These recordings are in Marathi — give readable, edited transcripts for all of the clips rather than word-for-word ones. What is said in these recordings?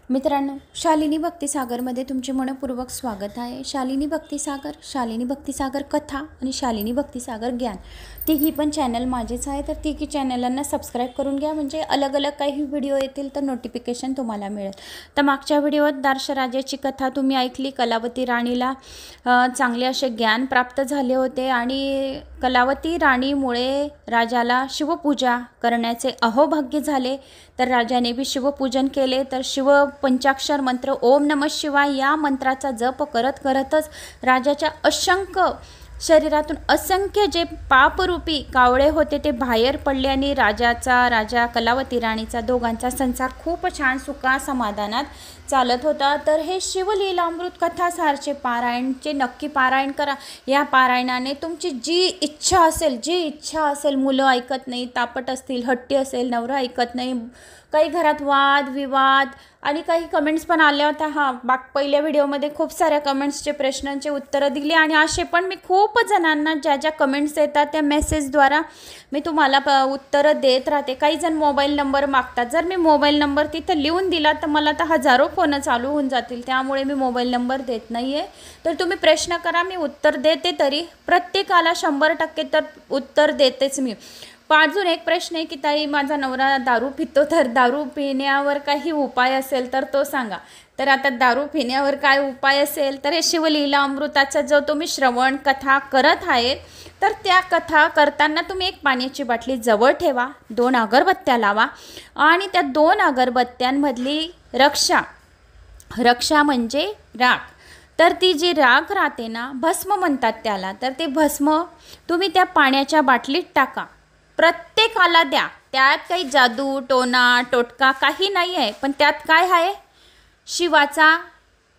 मित्रांनो, शालिनी भक्तिसागरमध्ये तुमचे मनपूर्वक स्वागत आहे। शालिनी भक्तिसागर कथा आणि शालिनी भक्तिसागर ज्ञान तिघी पण चॅनल माझेच आहे। तर तिघी चॅनलांना सबस्क्राईब करून घ्या, म्हणजे अलग अलग काही व्हिडिओ येतील तर नोटिफिकेशन तुम्हाला मिळेल। तर मागच्या व्हिडिओत दाक्षराजाची कथा तुम्ही ऐकली। कलावती राणीला चांगले असे ज्ञान प्राप्त झाले होते आणि कलावती राणीमुळे राजाला शिवपूजा करण्याचे अहोभाग्य झाले। तर राजाने भी शिवपूजन केले। तर शिव पंचाक्षर मंत्र ओम नमः शिवाय या मंत्राचा जप करत करतच राजाच्या असंख्य शरीरातून असंख्य जे पापरूपी कावळे होते ते बाहेर पडले आणि राजा कलावती राणीचा दोघांचा संसार खूप छान सुखा समाधानात चालत होता। तर हे शिवलीलामृत कथासारचे पारायणचे नक्की पारायण करा। या पारायणाने तुमची जी इच्छा असेल, मुलं ऐकत नाही, तापट असतील, हट्टी असेल, नवरा ऐकत नाही, काही घरात वाद विवाद आणि काही कमेंट्स पण आल्या होत्या। पहिल्या व्हिडिओमध्ये खूप साऱ्या कमेंट्सचे प्रश्नांचे उत्तरं दिली आणि असे पण मी खूप जणांना ज्या कमेंट्स येतात त्या मेसेजद्वारा मी तुम्हाला उत्तरं देत राहते। काही जण मोबाईल नंबर मागतात, जर मी मोबाईल नंबर तिथं लिहून दिला तर मला तर हजारो फोन चालू होऊन जातील, त्यामुळे मी मोबाईल नंबर देत नाही आहे। तर तुम्ही प्रश्न करा, मी उत्तर देते, तरी प्रत्येकाला 100% तर उत्तर देतेच मी। अजून एक प्रश्न आहे की ताई माझा नवरा दारू पितो, तर दारू पिण्यावर काही उपाय असेल तर तो सांगा। तर आता दारू पिण्यावर काय उपाय असेल तर हे शिवलीला अमृताचा जो तुम्ही श्रवण कथा करत आहे, तर त्या कथा करताना तुम्ही एक पाण्याची बाटली जवळ ठेवा, 2 अगरबत्त्या लावा आणि त्या 2 अगरबत्त्यांमधली रक्षा म्हणजे राख, तर ती जी राख राहते ना, भस्म म्हणतात त्याला, तर ते भस्म तुम्ही त्या पाण्याच्या बाटलीत टाका, प्रत्येकाला द्या। त्यात काही जादू टोना टोटका काही नाही आहे, पण त्यात काय आहे, शिवाचा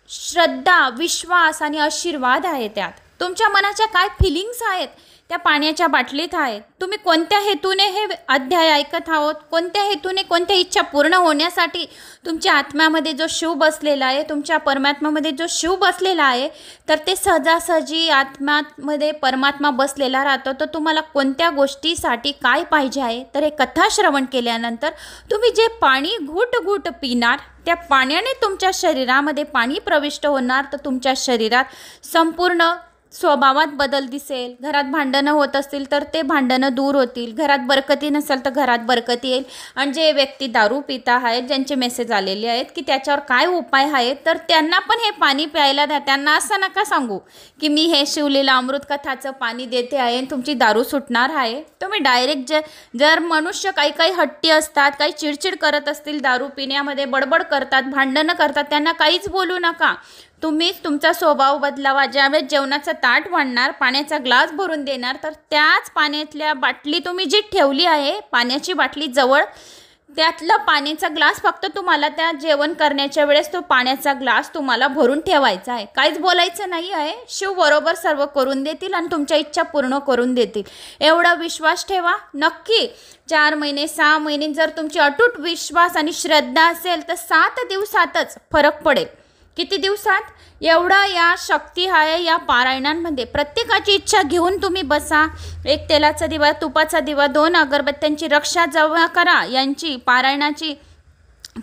श्रद्धा, विश्वास आणि आशीर्वाद आहे। त्यात तुमच्या मनाच्या काय फिलिंग्स आहेत त्या पाण्याच्या बाटलीत आहेत। तुम्ही कोणत्या हेतूने हे अध्याय ऐकत आहोत, कोणत्या हेतूने, कोणत्या इच्छा पूर्ण होण्यासाठी तुमच्या आत्म्यामध्ये जो शिव बसलेला आहे, तुमच्या परमात्म्यामध्ये जो शिव बसलेला आहे, तर ते सहजासहजी आत्म्यामध्ये परमात्मा बसलेला राहतो। तर तुम्हाला कोणत्या गोष्टीसाठी काय पाहिजे आहे, तर हे कथा श्रवण केल्यानंतर तुम्ही जे पाणी घुट घुट पिणार, त्या पाण्याने तुमच्या शरीरामध्ये पाणी प्रविष्ट होणार, तर तुमच्या शरीरात संपूर्ण स्वभावात बदल दिसेल। घरात भांडणं होत असतील तर ते भांडणं दूर होतील, घरात बरकती नसेल तर घरात बरकती येईल। आणि जे व्यक्ती दारू पिता आहेत, ज्यांचे मेसेज आलेले आहेत की त्याच्यावर काय उपाय आहेत, तर त्यांना पण हे पाणी प्यायला द्या। त्यांना असं नका सांगू की मी हे शिवलीला अमृत कथाचं पाणी देते आहे तुमची दारू सुटणार आहे। तुम्ही डायरेक्ट जर मनुष्य काही हट्टी असतात, काही चिडचिड करत असतील, दारू पिण्यामध्ये बडबड करतात, भांडणं करतात, त्यांना काहीच बोलू नका। तुम्हीच तुमचा स्वभाव बदलावा। ज्यावेळेस जेवणाचं ताट वाढणार, पाण्याचा ग्लास भरून देणार, तर त्याच पाण्यातल्या बाटली तुम्ही जी ठेवली आहे, पाण्याची बाटली जवळ, त्यातलं पाण्याचा ग्लास फक्त तुम्हाला त्या जेवण करण्याच्या वेळेस तो पाण्याचा ग्लास तुम्हाला भरून ठेवायचा आहे, काहीच बोलायचं नाही आहे। शिव बरोबर सर्व करून देतील आणि तुमच्या इच्छा पूर्ण करून देतील, एवढा विश्वास ठेवा। नक्की 4 महिने 6 महिने जर तुमची अटूट विश्वास आणि श्रद्धा असेल तर 7 दिवसातच फरक पडेल। किती दिवसात? एवढा या शक्ती आहे या पारायणांमध्ये। प्रत्येकाची इच्छा घेऊन तुम्ही बसा, एक तेलाचा दिवा, तुपाचा दिवा, 2 अगरबत्त्यांची रक्षा जवळ करा। यांची पारायणाची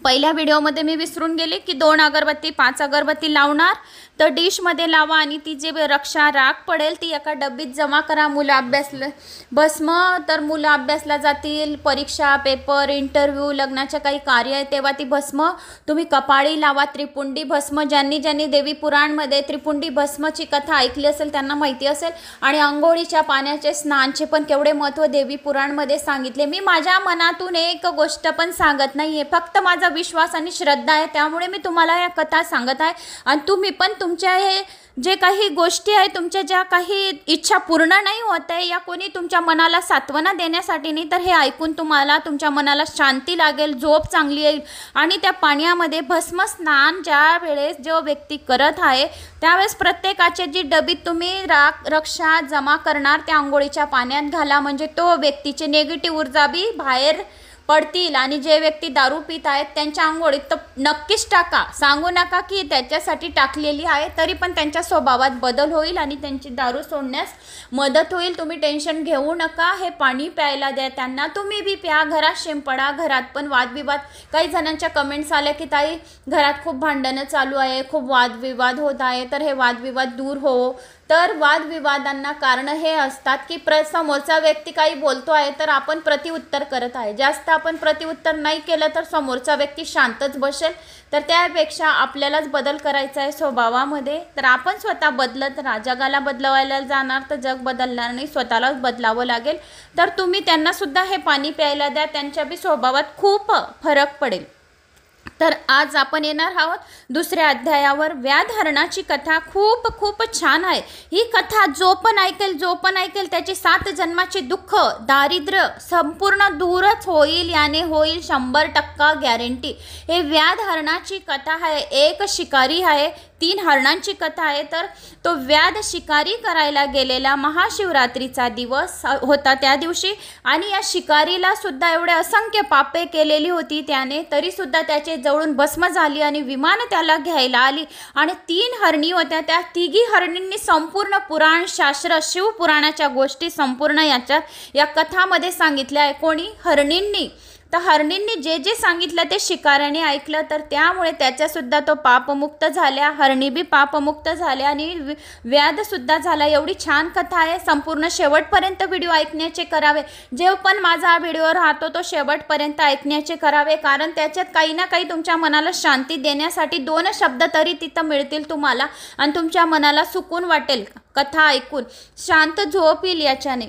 पहिल्या व्हिडिओमध्ये मी विसरून गेले की 2 अगरबत्ती 5 अगरबत्ती लावणार, तर डिशमध्ये लावा आणि ती जे रक्षा राख पडेल ती एका डब्बीत जमा करा। मुलं अभ्यासला भस्म, तर मुलं अभ्यासला जातील, परीक्षा, पेपर, इंटरव्ह्यू, लग्नाच्या काही कार्य आहे तेव्हा ती भस्म तुम्ही कपाळी लावा। त्रिपुंडी भस्म, ज्यांनी देवी पुराणमध्ये त्रिपुंडी भस्मची कथा ऐकली असेल त्यांना माहिती असेल। आणि अंघोळीच्या पाण्याचे स्नानचे पण केवढे महत्त्व देवी पुराणमध्ये सांगितले। मी माझ्या मनातून एक गोष्ट पण सांगत नाही आहे, फक्त माझा विश्वास आणि श्रद्धा आहे, त्यामुळे मी तुम्हाला या कथा सांगत आहे। आणि तुम्ही पण तुमच्या हे जे काही गोष्टी आहेत, तुमच्या ज्या काही इच्छा पूर्ण नाही होत आहे, या कोणी तुमच्या मनाला सांत्वना देण्यासाठी नाही, तर हे ऐकून तुम्हाला तुमच्या मनाला शांती लागेल, झोप चांगली येईल। आणि त्या पाण्यामध्ये भस्म स्नान ज्या वेळेस जो व्यक्ती करत आहे त्यावेळेस प्रत्येकाच्या जी डबीत तुम्ही रक्षा जमा करणार त्या अंघोळीच्या पाण्यात घाला, म्हणजे तो व्यक्तीची निगेटिव्ह ऊर्जा बी बाहेर पडतील आणि जे व्यक्ती दारू पित आहेत त्यांच्या अंघोळीत तर नक्कीच टाका. सांगू नका की त्याच्यासाठी टाकलेली आहे, तरी पण त्यांच्या स्वभावात बदल होईल आणि त्यांची दारू सोडण्यास मदत होईल. तुम्ही टेन्शन घेऊ नका. हे पाणी प्यायला द्या त्यांना. तुम्ही बी प्या. घरात शिंपडा. घरात पण वादविवाद. काही जणांच्या कमेंट्स आल्या की ताई घरात खूप भांडणं चालू आहे, खूप वादविवाद होत आहे, तर हे वादविवाद दूर हो. तर वादविवादांना कारण हे असतात की समोरचा व्यक्ती काही बोलतो आहे तर आपण प्रतिउत्तर करत आहे. जास्त आपण प्रतिउत्तर नाही केलं तर समोरचा व्यक्ती शांतच बसेल. तर त्यापेक्षा आपल्यालाच बदल करायचा आहे स्वभावामध्ये. तर आपण स्वतः बदलत जगाला बदलवायला जाणार तर जग बदलणार नाही, स्वतःलाच बदलावं लागेल. तर तुम्ही त्यांना सुद्धा हे पाणी प्यायला द्या. त्यांच्या बी स्वभावात खूप फरक पडेल. तर आज आपण येणार आहोत दुसऱ्या अध्यायावर. व्याधहरणाची कथा खूप खूप छान आहे. ही कथा जो पण ऐकेल त्याचे 7 जन्माचे दुःख दारिद्र्य संपूर्ण दूरच होईल. याने होईल 100% गॅरंटी. हे व्याधहरणाची कथा आहे. एक शिकारी आहे, 3 हरणांची कथा आहे. तर तो व्याध शिकारी करायला गेलेला महाशिवरात्रीचा दिवस होता त्या दिवशी, आणि या शिकारीला सुद्धा एवढे असंख्य पापे केलेली होती त्याने, तरी सुद्धा त्याचे जवळून भस्म झाली आणि विमान त्याला घ्यायला आली. आणि 3 हरणी होत्या. त्या तिघी हरणींनी संपूर्ण पुराण शास्त्र शिवपुराणाच्या गोष्टी संपूर्ण या कथामध्ये सांगितल्या आहे. कोणी? हरणींनी. तर हरणींनी जे जे सांगितलं ते शिकाऱ्याने ऐकलं, तर त्यामुळे त्याच्यासुद्धा तो पापमुक्त झाल्या. हरणी बी पापमुक्त झाल्या आणि व्याधसुद्धा झाला. एवढी छान कथा आहे. संपूर्ण शेवटपर्यंत व्हिडिओ ऐकण्याचे करावे. जे पण माझा हा व्हिडिओ राहतो तो शेवटपर्यंत ऐकण्याचे करावे, कारण त्याच्यात काही ना काही तुमच्या मनाला शांती देण्यासाठी 2 शब्द तरी तिथं मिळतील तुम्हाला आणि तुमच्या मनाला सुकून वाटेल कथा ऐकून. शांत झोप येईल याच्याने.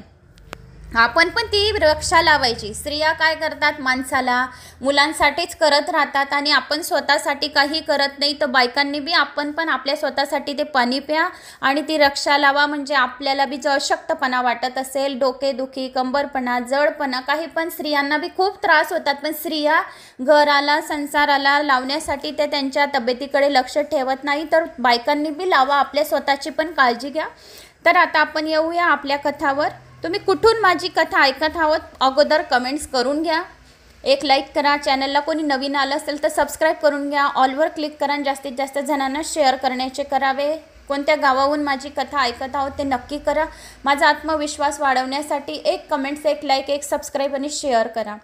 आपण पण ती रक्षा लावायची. स्त्रिया काय करतात? माणसाला मुलांसाठीच करत राहतात आणि आपण स्वतःसाठी काही करत नाही. तर बायकांनी बी आपण पण आपल्या स्वतःसाठी ते पाणी प्या आणि ती रक्षा लावा. म्हणजे आपल्याला बी जो अशक्तपणा वाटत असेल, डोकेदुखी, कंबरपणा, जडपणा, काही पण स्त्रियांना बी खूप त्रास होतात, पण स्त्रिया घराला संसाराला लावण्यासाठी ते त्यांच्या तब्येतीकडे लक्ष ठेवत नाही. तर बायकांनी बी लावा. आपल्या स्वतःची पण काळजी घ्या. तर आता आपण येऊया आपल्या कथावर. तुम्ही कुठून माझी कथा ऐकत आहोत अगोदर कमेंट्स करून घ्या. एक लाईक करा. चॅनलला कोणी नवीन आलं असेल तर सबस्क्राईब करून घ्या. ऑलवर क्लिक करा. जास्तीत जास्त जणांना शेअर करण्याचे करावे. कोणत्या गावाहून माझी कथा ऐकत आहोत ते नक्की करा. माझा आत्मविश्वास वाढवण्यासाठी एक कमेंट्स, एक लाईक, एक सबस्क्राईब आणि शेअर करा.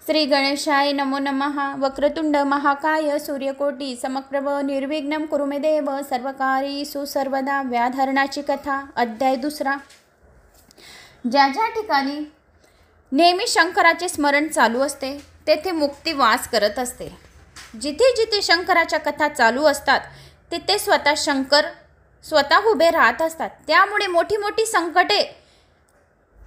श्री गणेशाय नमो नमः. वक्रतुंड महाकाय सूर्यकोटी समप्रभ निर्विघ्नं कुरु मे देव सर्वकार्येषु सर्वदा. व्याधहरणाची कथा अध्याय 2. ज्या ज्या ठिकाणी नेहमी शंकराचे स्मरण चालू असते तेथे मुक्ती वास करत असते. जिथे जिथे शंकराच्या कथा चालू असतात तिथे स्वतः शंकर स्वतः उभे राहत असतात. त्यामुळे मोठी मोठी संकटे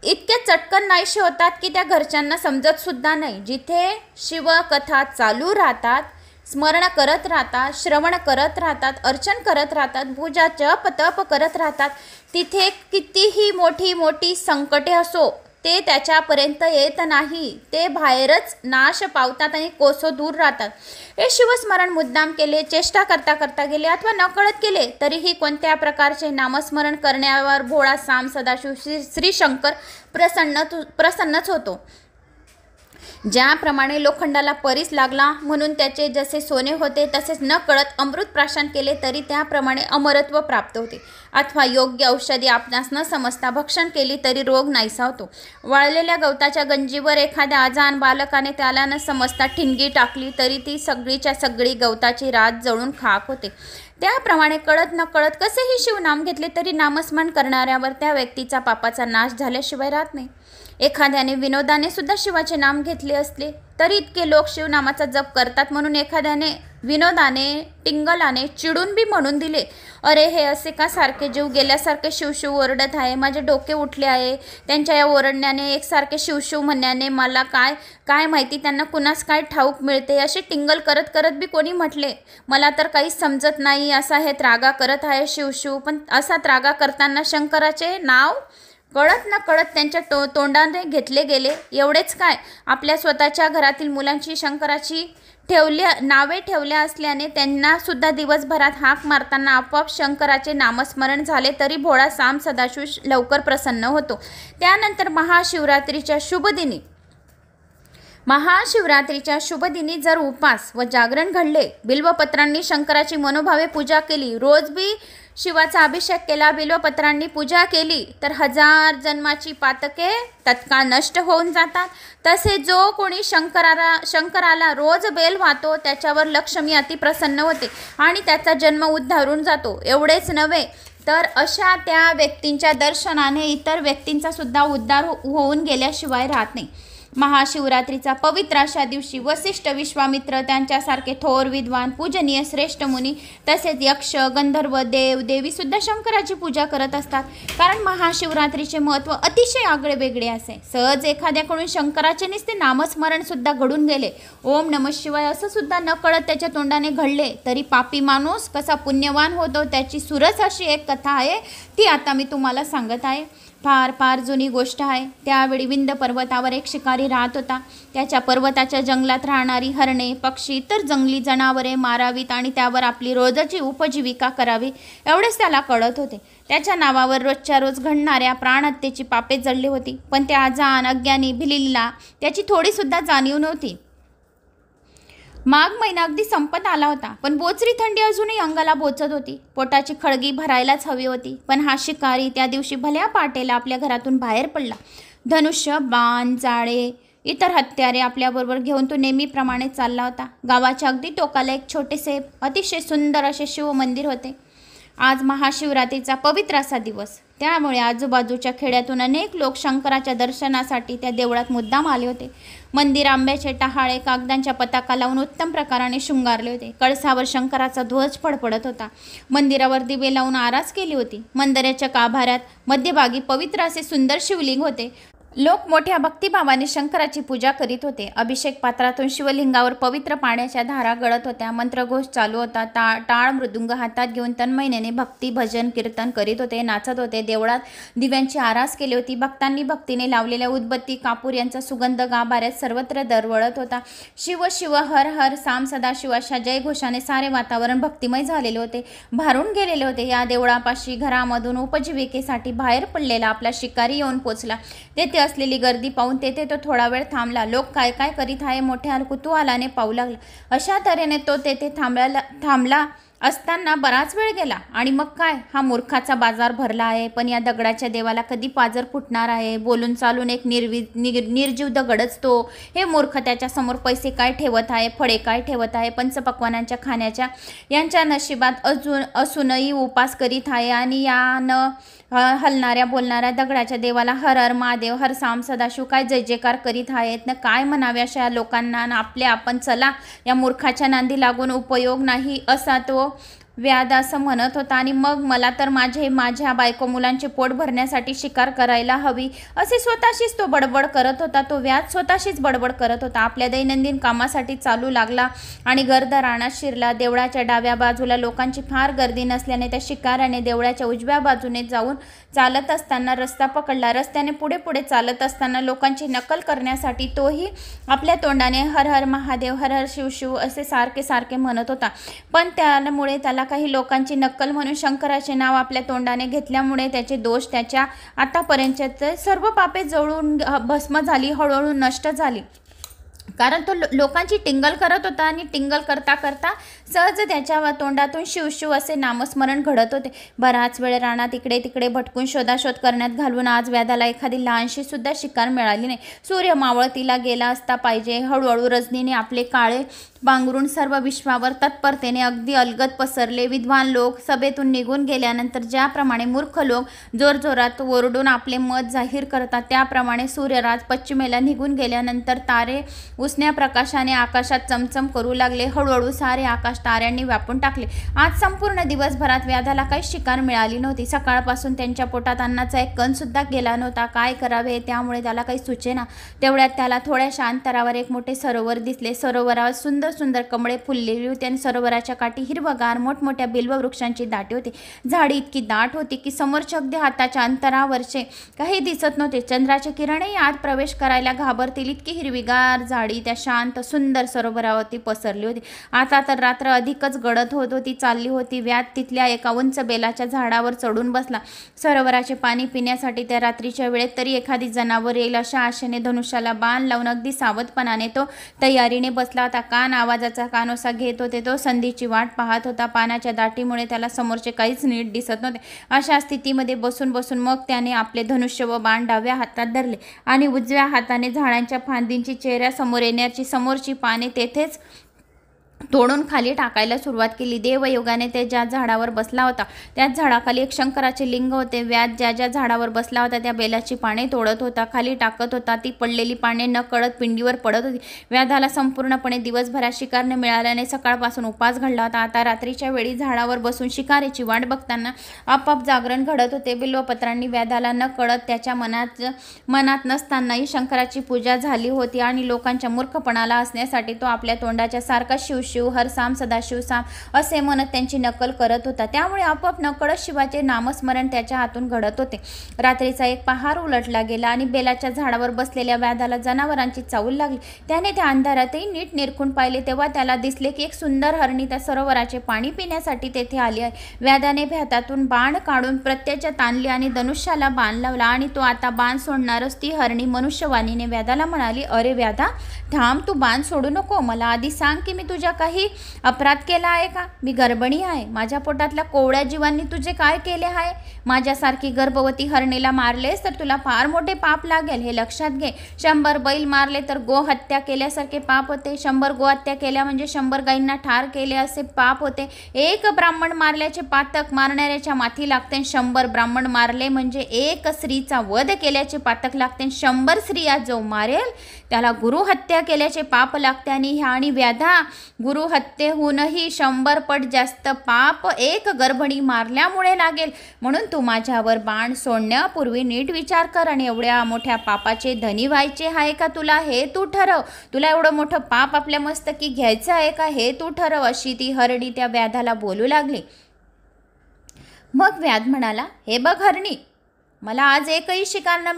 इतके चटकन नाहीशी होतात की त्या घरच्यांना समजत सुद्धा नाही. जिथे शिवकथा चालू राहतात, स्मरण करत राहतात, श्रवण करत राहतात, अर्चन करत राहतात, पूजा जप तप करत राहतात, तिथे कितीही मोठी मोठी संकटे असो ते त्याच्यापर्यंत येत नाही. ते बाहेरच नाश पावतात आणि कोसो दूर राहतात. हे शिवस्मरण मुद्दाम केले, चेष्टा करता करता गेले अथवा नकळत केले तरीही कोणत्या प्रकारचे नामस्मरण करण्यावर भोळा साम सदाशिव श्री शंकर प्रसन्नच होतो. ज्याप्रमाणे लोखंडाला परीस लागला म्हणून त्याचे जसे सोने होते, तसेच न कळत अमृत प्राशन केले तरी त्याप्रमाणे अमरत्व प्राप्त होते. अथवा योग्य औषधी आपणास न समजता भक्षण केली तरी रोग नाहीसा होतो. वाळलेल्या गवताच्या गंजीवर एखाद्या अजान बालकाने त्याला न समजता ठिणगी टाकली तरी ती सगळीच्या सगळी गवताची रात जळून खाक होते. त्याप्रमाणे कळत न कळत कसेही शिवनाम घेतले तरी नामस्मरण करणाऱ्यावर त्या व्यक्तीचा पापाचा नाश झाल्याशिवाय राहत नाही. एखाद्याने विनोदाने सुद्धा शिवाचे नाम घेतले असले तरी इतके लोक शिवनामाचा जप करतात, म्हणून एखाद्याने विनोदाने टिंगलाने चिडून बी म्हणून दिले, अरे हे असे का सारखे जीव गेल्यासारखे शिवशिव ओरडत आहे, माझे डोके उठले आहे. त्यांच्या या ओरडण्याने एकसारखे शिवशिव म्हणण्याने मला काय माहिती त्यांना कुणास काय ठाऊक मिळते. असे टिंगल करत करत बी कोणी म्हटले, मला तर काहीच समजत नाही, असा हे त्रागा करत आहे शिवशिव. पण असा त्रागा करताना शंकराचे नाव कळत न कळत त्यांच्या तोंडाने घेतले गेले. एवढेच काय, आपल्या स्वतःच्या घरातील मुलांची शंकराची नावे ठेवल्या असल्याने त्यांना सुद्धा दिवसभरात हाक मारताना आपोआप शंकराचे नामस्मरण झाले तरी भोळा साम सदाशिव लवकर प्रसन्न होतो. त्यानंतर महाशिवरात्रीच्या शुभ दिनी महाशिवरात्रीच्या शुभदिनी जर उपास व जागरण घडले, बिल्वपत्रांनी शंकराची मनोभावे पूजा केली, रोज बी शिवाचा अभिषेक केला, बिल्वपत्रांनी पूजा केली, तर 1000 जन्माची पातके तत्काळ नष्ट होऊन जातात. तसे जो कोणी शंकराला रोज बेल वाहतो त्याच्यावर लक्ष्मी अतिप्रसन्न होते आणि त्याचा जन्म उद्धारून जातो. एवढेच नव्हे तर अशा त्या व्यक्तींच्या दर्शनाने इतर व्यक्तींचा सुद्धा उद्धार होऊन गेल्याशिवाय राहत नाही. महाशिवरात्रीचा पवित्र अशा दिवशी वसिष्ठ, विश्वामित्र, त्यांच्यासारखे थोर विद्वान, पूजनीय श्रेष्ठ मुनी, तसेच यक्ष, गंधर्व, देव देवी सुद्धा शंकराची पूजा करत असतात. कारण महाशिवरात्रीचे महत्त्व अतिशय आगळे वेगळे असे. सहज एखाद्याकडून शंकराचे नुसते नामस्मरण सुद्धा घडून गेले, ओम नमः शिवाय असं सुद्धा न कळत त्याच्या तोंडाने घडले, तरी पापी माणूस कसा पुण्यवान होतो त्याची सुरस अशी एक कथा आहे, ती आता मी तुम्हाला सांगत आहे. फार फार जुनी गोष्ट आहे. त्यावेळी विंध्य पर्वतावर एक शिकारी राहत होता. त्याच्या पर्वताच्या जंगलात राहणारी हरणे, पक्षी, इतर जंगली जनावरे मारावीत आणि त्यावर आपली रोजची उपजीविका करावी एवढेच त्याला कळत होते. त्याच्या नावावर रोजच्या रोज घडणाऱ्या प्राणहत्येची पापे जडली होती. पण त्या अजान, अज्ञानी भिलीला त्याची थोडीसुद्धा जाणीव नव्हती. माघ महिना अगदी संपत आला होता, पण बोचरी थंडी अजूनही अंगाला बोचत होती. पोटाची खळगी भरायलाच हवी होती. पण हा शिकारी त्या दिवशी भल्या पाटेला आपल्या घरातून बाहेर पडला. धनुष्य, बाण, जाळे, इतर हत्यारे आपल्याबरोबर घेऊन तो नेहमीप्रमाणे चालला होता. गावाच्या अगदी टोकाला एक छोटेसे अतिशय सुंदर असे शिवमंदिर होते. आज महाशिवरात्रीचा पवित्र असा दिवस, त्यामुळे आजूबाजूच्या खेड्यातून अनेक लोक शंकराच्या दर्शनासाठी त्या देवळात मुद्दाम आले होते. मंदिर आंब्याचे टहाळे कागदांच्या पताका लावून उत्तम प्रकाराने शृंगारले होते. कळसावर शंकराचा ध्वज फडफडत होता. मंदिरावर दिवे लावून आरास केली होती. मंदिराच्या गाभाऱ्यात मध्यभागी पवित्र असे सुंदर शिवलिंग होते. लोक मोठ्या भक्तिभावाने शंकराची पूजा करीत होते. अभिषेक पात्रातून शिवलिंगावर पवित्र पाण्याच्या धारा गळत होत्या. मंत्रघोष चालू होता. टाळ मृदुंग हातात घेऊन तन्मयतेने भक्ती भजन कीर्तन करीत होते, नाचत होते. देवळात दिव्यांची आरास केली होती. भक्तांनी भक्तीने लावलेल्या उदबत्ती, कापूर यांचा सुगंध गाभाऱ्यात सर्वत्र दरवळत होता. शिव शिव हर हर साम सदाशिव अशा जयघोषाने सारे वातावरण भक्तिमय झालेले होते, भारून गेलेले होते. या देवळापाशी घरामधून उपजीविकेसाठी बाहेर पडलेला आपला शिकारी येऊन पोचला. तेथे असलेली गर्दी पाहून तेथे तो थोडा वेळ थांबला. लोक काय काय करीत आहे मोठ्या कुतूहलाने पाहू लागला. अशा तऱ्हेने तो तेथे थांबला असताना बराच वेळ गेला आणि मग काय, हा मूर्खाचा बाजार भरला आहे. पण या दगडाच्या देवाला कधी पाजर फुटणार आहे? बोलून चालून एक निर्जीव दगडच तो. हे मूर्ख त्याच्या समोर पैसे काय ठेवत आहे, फळे काय ठेवत आहे, पंचपक्वानांच्या खाण्याच्या यांच्या नशिबात असूनही उपास करीत आहे. आणि या न हलणाऱ्या बोलणाऱ्या दगडाच्या देवाला हर हर महादेव, हर साम सदाशिव काय जय जयकार करीत आहेत ना. काय म्हणावे अशा लोकांना आपले आपण. चला, या मूर्खाच्या नांदी लागून उपयोग नाही असा तो व्याध असं म्हणत होता. आणि मग मला तर माझ्या बायको मुलांचे पोट भरण्यासाठी शिकार करायला हवी असे स्वतःशीच तो बडबड करत होता. तो व्याध स्वतःशीच बडबड करत होता. आपल्या दैनंदिन कामासाठी चालू लागला आणि गर्द रानात शिरला. देवळाच्या डाव्या बाजूला लोकांची फार गर्दी नसल्याने त्या शिकाऱ्याने देवळाच्या उजव्या बाजूने जाऊन चालत असताना रस्ता पकडला. रस्त्याने पुढे पुढे चालत असताना लोकांची नकल करण्यासाठी तोही आपल्या तोंडाने हर हर महादेव, हर हर शिव शिव असे सारखे सारखे म्हणत होता. पण त्यामुळे त्याला काही लोकांची नक्कल म्हणून शंकराचे नाव आपल्या तोंडाने घेतल्यामुळे त्याचे दोष, त्याच्या आतापर्यंतचे सर्व पापे जळून भस्म झाली, हळूहळू नष्ट झाली. कारण तो लोकांची टिंगल करत होता आणि टिंगल करता करता सहज त्याच्या तोंडातून शिव शिव असे नामस्मरण घडत होते. बराच वेळ रानात इकडे तिकडे भटकून शोधाशोध करण्यात घालवून आज व्याधाला एखादी लहानशी सुद्धा शिकार मिळाली नाही. सूर्य मावळतीला गेला असता पाहिजे. हळूहळू रजनीने आपले काळे पांघरून सर्व विश्वावर तत्परतेने अगदी अलगद पसरले. विद्वान लोक सभेतून निघून गेल्यानंतर ज्याप्रमाणे मूर्ख लोक जोरजोरात ओरडून आपले मत जाहीर करतात, त्याप्रमाणे सूर्यराज पश्चिमेला निघून गेल्यानंतर तारे उसन्या प्रकाशाने आकाशात चमचम करू लागले. हळूहळू सारे आकाश ताऱ्यांनी व्यापून टाकले. आज संपूर्ण दिवसभरात व्याधाला काही शिकार मिळाली नव्हती. सकाळपासून त्यांच्या पोटात अन्नाचा एक कण सुद्धा गेला नव्हता. काय करावे त्यामुळे त्याला काही सुचेना. तेवढ्यात त्याला थोड्याशा अंतरावर एक मोठे सरोवर दिसले. सरोवरावर सुंदर सुंदर कमळे फुललेली होती आणि सरोवराच्या काठी हिरवगार मोठमोठ्या बिल्व वृक्षांची दाटे होती. झाडी इतकी दाट होती की समोरच्या अगदी हाताच्या अंतरावरचे काही दिसत नव्हते. चंद्राचे किरणही आत प्रवेश करायला घाबरतील इतकी हिरवीगार झाडी त्या शांत सुंदर सरोवरावरती पसरली होती. आता तर रात्र अधिकच गडद होत होती चालली होती. व्याध तिथल्या एका उंच बेलाच्या झाडावर चढून बसला. सरोवराचे पाणी पिण्यासाठी त्या रात्रीच्या वेळेत तरी एखादी जनावर येईल अशा आशेने धनुष्याला बाण लावून अगदी सावधपणाने तो तयारीने बसला होता. कान आवाजाचा कानोसा घेत होते. तो संधीची वाट पाहत होता. पानाच्या दाटीमुळे त्याला समोरचे काहीच नीट दिसत नव्हते. अशा स्थितीमध्ये बसून बसून मग त्याने आपले धनुष्य व बाण डाव्या हातात धरले आणि उजव्या हाताने झाडांच्या फांदींची चेहऱ्यासमोर येण्याची समोरची पाने तेथेच तोडून खाली टाकायला सुरुवात केली. देवयोगाने ते ज्या झाडावर बसला होता त्याच झाडाखाली एक शंकराचे लिंग होते. व्याध ज्या ज्या झाडावर बसला होता त्या बेलाची पाने तोडत होता, खाली टाकत होता. ती पडलेली पाने न कळत पिंडीवर पडत होती. व्याधाला संपूर्णपणे दिवसभरात शिकार न मिळाल्याने सकाळपासून उपास घडला होता. आता रात्रीच्या वेळी झाडावर बसून शिकारीची वाट बघताना आपाप जागरण घडत होते. बिल्वपत्रांनी व्याधाला न कळत त्याच्या मनात नसतानाही शंकराची पूजा झाली होती आणि लोकांच्या मूर्खपणाला असण्यासाठी तो आपल्या तोंडाच्या सारखा शिव शिव हर साम सदाशिव साम असे म्हणत त्यांची नकल करत होता. त्यामुळे आपोआप नकळत शिवाचे नामस्मरण त्याच्या हातून घडत होते. रात्रीचा एक पहार उलटला गेला आणि बेलाच्या झाडावर बसलेल्या व्याधाला जनावरांची चाहूल लागली. त्याने त्या अंधारातही नीट निरखून पाहिले तेव्हा त्याला दिसले की एक सुंदर हरणी त्या सरोवराचे पाणी पिण्यासाठी तेथे आली आहे. व्याधाने भ्यातातून बाण काढून प्रत्यक्षात आणली आणि धनुष्याला बाण लावला आणि तो आता बाण सोडणारच ती हरणी मनुष्यवाणीने व्याधाला म्हणाली, अरे व्याधा, थांब, तू बाण सोडू नको. मला आधी सांग की मी तुझ्या काही अपराध केला आहे का? मी गर्भिणी आहे. माझ्या पोटातल्या कोवळ्या जीवांनी तुझे काय केले आहे? माझ्यासारखी गर्भवती हरणीला मारलेस तर तुला फार मोठे पाप लागेल, हे लक्षात घे. 100 बैल मारले तर गोहत्या केल्यासारखे पाप होते. 100 गोहत्या केल्या म्हणजे 100 गायींना ठार केले असे पाप होते. एक ब्राह्मण मारल्याचे पातक मारणाऱ्याच्या माथी लागते. 100 ब्राह्मण मारले म्हणजे एक स्त्रीचा वध केल्याचे पातक लागते. 100 स्त्रिया जो मारेल त्याला गुरुहत्या केल्याचे पाप लागते. आणि व्याधा, गुरुहत्येहूनही 100 पट जास्त पाप एक गर्भिणी मारल्यामुळे लागेल. म्हणून तू माझ्यावर बाण सोडण्यापूर्वी नीट विचार कर आणि एवढ्या मोठ्या पापाचे धनी व्हायचे आहे का तुला, हे तू ठरव. तुला एवढं मोठं पाप आपल्या मस्तकी घ्यायचं आहे का, हे तू ठरव. अशी ती हरणी त्या व्याधाला बोलू लागली. मग व्याध म्हणाला, हे बघ हरणी, मला आज एकही शिकार न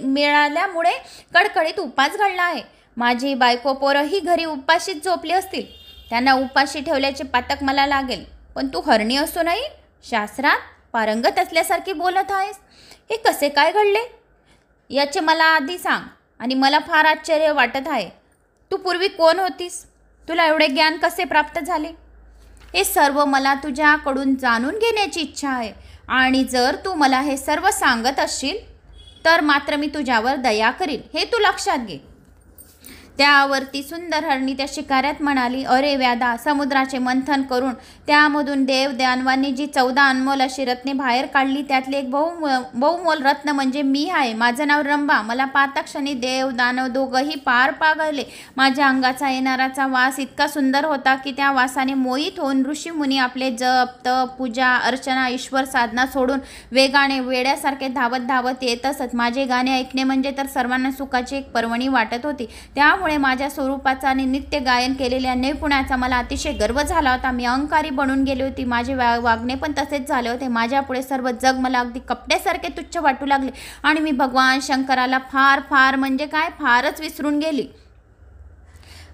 मिळाल्यामुळे कडकडीत उपास घडला आहे. माझी बायको पोरंही घरी उपाशीच झोपली असतील. त्यांना उपाशी ठेवल्याचे पातक मला लागेल. पण तू हरणी असूनही शास्त्रात पारंगत असल्यासारखी बोलत आहेस. हे कसे काय घडले याचे मला आधी सांग. आणि मला फार आश्चर्य वाटत आहे. तू पूर्वी कोण होतीस? तुला एवढे ज्ञान कसे प्राप्त झाले? हे सर्व मला तुझ्याकडून जाणून घेण्याची इच्छा आहे. आणि जर तू मला हे सर्व सांगत असशील तर मात्र मी तुझ्यावर दया करील, हे तू लक्षात घे. त्यावरती सुंदर हरणी त्या शिकाऱ्यात म्हणाली, अरे व्याधा, समुद्राचे मंथन करून त्यामधून देव दानवांनी जी 14 अनमोल अशी रत्ने बाहेर काढली त्यातले एक बहुमोल रत्न म्हणजे मी आहे. माझं नाव रंभा. मला पाहताक्षणी देव दानव दोघंही पार पागळले. माझ्या अंगाचा येणाराचा वास इतका सुंदर होता की त्या वासाने मोहित होऊन ऋषीमुनी आपले जप तप पूजा अर्चना ईश्वर साधना सोडून वेगाने वेड्यासारखे धावत धावत येत असत. माझे गाणे ऐकणे म्हणजे तर सर्वांना सुखाची एक पर्वणी वाटत होती. त्यामुळे माझ्या स्वरूपाचा आणि नित्य गायन केलेल्या नैपुण्याचा मला अतिशय गर्व झाला होता. मी अहंकारी बनून गेली होती. माझे वागणे पण तसेच झाले होते. माझ्यापुढे सर्व जग मला अगदी कपड्यासारखे तुच्छ वाटू लागले आणि मी भगवान शंकराला फार म्हणजे काय फारच विसरून गेली.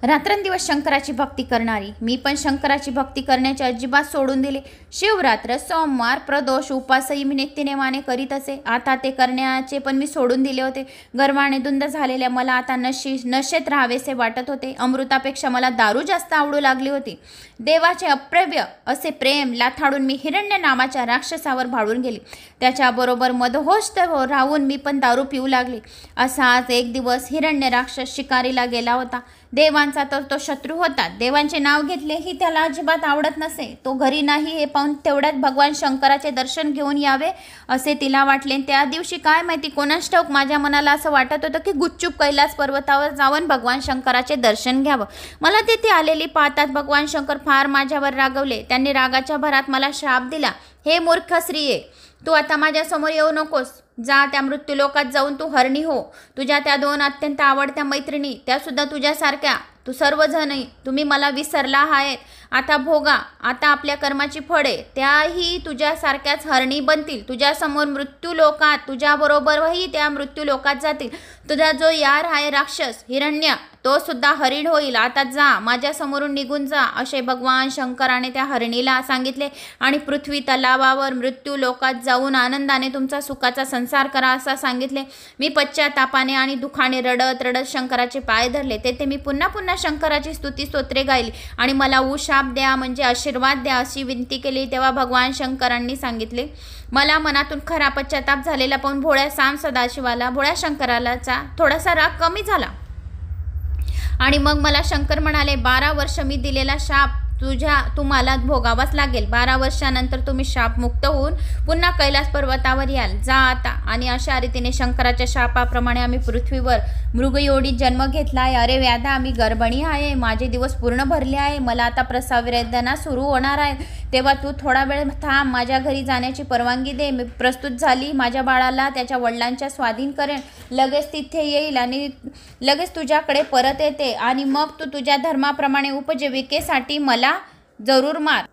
रात्रंदिवस शंकराची भक्ती करणारी मी पण शंकराची भक्ती करण्याचे अजिबात सोडून दिले. शिवरात्र, सोमवार, प्रदोष उपासही मी नित्यनेमाने करीत असे. आता ते करण्याचे पण मी सोडून दिले होते. गर्वाने धुंद झालेल्या मला आता नशेत राहावेसे वाटत होते. अमृतापेक्षा मला दारू जास्त आवडू लागली होती. देवाचे अप्रव्य असे प्रेम लाथाडून मी हिरण्य नावाच्या राक्षसावर भाळून गेली. त्याच्याबरोबर मदहोश राहून मी पण दारू पिऊ लागली. असाच एक दिवस हिरण्य राक्षस शिकारीला गेला होता. देवांचा तर तो शत्रू होता. देवांचे नाव घेतले ही त्याला अजिबात आवडत नसे. तो घरी नाही हे पाहून तेवढ्यात भगवान शंकराचे दर्शन घेऊन यावे असे तिला वाटले. त्या दिवशी काय माहिती कोणास ठाऊक माझ्या मनाला असं वाटत होतं की गुपचूप कैलास पर्वतावर जाऊन भगवान शंकराचे दर्शन घ्यावं. मला तिथे आलेली पाहतात भगवान शंकर फार माझ्यावर रागवले. त्यांनी रागाच्या भरात मला शाप दिला, हे मूर्ख स्त्रिये, तू आता माझ्यासमोर येऊ नकोस. जा, त्या मृत्यूलोकात जाऊन तू हरणी हो. तुझ्या त्या 2 अत्यंत आवडत्या मैत्रिणी, त्या सुद्धा तुझ्यासारख्या तू सर्वजण तुम्ही मला विसरला आहेत, आता भोगा, आता आपल्या कर्माची फळे त्याही तुझ्यासारख्याच हरणी बनतील, तुझ्यासमोर मृत्यू लोकात तुझ्याबरोबरही त्या मृत्यू लोकात जातील. तुझा जो यार आहे राक्षस हिरण्य तो सुद्धा हरिण होईल, आता जा माझ्यासमोरून निघून जा, असे भगवान शंकराने त्या हरिणीला सांगितले. आणि पृथ्वी तलावावर मृत्यू लोकात जाऊन आनंदाने तुमचा सुखाचा संसार करा असा सांगितले. मी पश्चातापाने आणि दुःखाने रडत रडत शंकराचे पाय धरले. तेथे मी पुन्हा पुन्हा शंकराची स्तुती स्तोत्रे गायली आणि मला शाप द्या म्हणजे आशीर्वाद द्या अशी विनंती केली. तेव्हा भगवान शंकरांनी सांगितले, मला मनातून खरा पश्चाताप झालेला पण भोळ्या सांब सदाशिवाला, भोळ्या शंकरालाचा थोडासा राग कमी झाला. आणि मग मला शंकर म्हणाले, 12 वर्ष मी दिलेला शाप तुम्हाला भोगावाच लागेल. 12 वर्षानंतर तुम्ही शापमुक्त होऊन पुन्हा कैलास पर्वतावर याल, जा आता. आणि अशा रीतीने शंकराच्या शापाप्रमाणे आम्ही पृथ्वीवर मृगयोनी जन्म घेतला आहे. अरे व्याधा, मी गर्भिणी आहे, माझे दिवस पूर्ण भरले आहे, मला आता प्रसव वेदना सुरू होणार आहे, तेव्हा तू थोडा वेळ थांब, माझ्या घरी जाण्याची परवानगी दे. मी प्रस्तुत झाली, माझ्या बाळाला त्याच्या वडिलांच्या स्वाधीन करेन, लगेच तिथे येईल आणि लगेच तुझ्याकडे परत येते आणि मग तू तुझ्या धर्माप्रमाणे उपजीविकेसाठी मला जरूर मार.